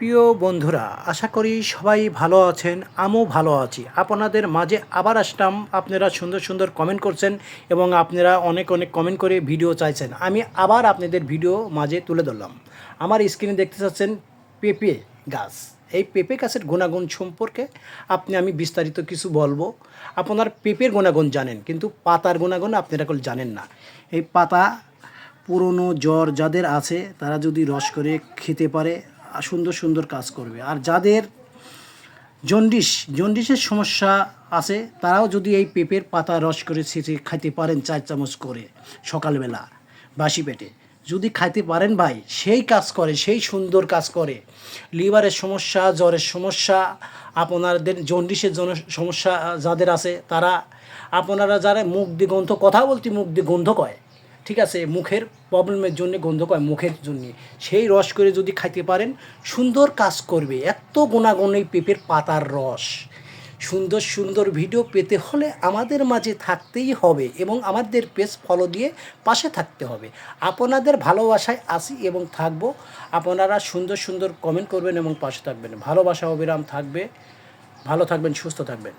প্রিয় বন্ধুরা, আশা করি সবাই ভালো আছেন। আমিও ভালো আছি। আপনাদের মাঝে আবার আসলাম। আপনারা সুন্দর সুন্দর কমেন্ট করছেন এবং আপনারা অনেক অনেক কমেন্ট করে ভিডিও চাইছেন। আমি আবার আপনাদের ভিডিও মাঝে তুলে ধরলাম। আমার স্ক্রিনে দেখতে পাচ্ছেন পেঁপে গাছ। এই পেঁপে গাছের গুণাগুণ সম্পর্কে আমি বিস্তারিত কিছু বলবো। আপনার পেঁপের গুণাগুণ জানেন, কিন্তু পাতার গুণাগুণ আপনারা কেউ জানেন না। এই পাতা পুরনো জ্বর যাদের আছে তারা যদি রস করে খেতে পারে সুন্দর সুন্দর কাজ করবে। আর যাদের জন্ডিসের সমস্যা আছে তারাও যদি এই পেঁপের পাতা রস করে ছেঁচে খাইতে পারেন 4 চামচ করে সকালবেলা বাসি পেটে যদি খাইতে পারেন ভাই, সেই কাজ করে, সেই সুন্দর কাজ করে। লিভারের সমস্যা, জ্বরের সমস্যা, আপনাদের জন্ডিসের সমস্যা যাদের আছে তারা, আপনারা যারা মুখ দিয়ে গন্ধ, কথা বলতে মুখ দিয়ে গন্ধ কয়, ঠিক আছে, মুখের প্রবলেমের জন্য গন্ধ কয়, মুখের জন্য সেই রস করে যদি খাইতে পারেন সুন্দর কাজ করবে। এত গুণাগুণ এই পেঁপের পাতার রস। সুন্দর সুন্দর ভিডিও পেতে হলে আমাদের মাঝে থাকতেই হবে এবং আমাদের পেজ ফলো দিয়ে পাশে থাকতে হবে। আপনাদের ভালোবাসায় আসি এবং থাকবো। আপনারা সুন্দর সুন্দর কমেন্ট করবেন এবং পাশে থাকবেন। ভালোবাসা অবিরাম থাকবে। ভালো থাকবেন, সুস্থ থাকবেন।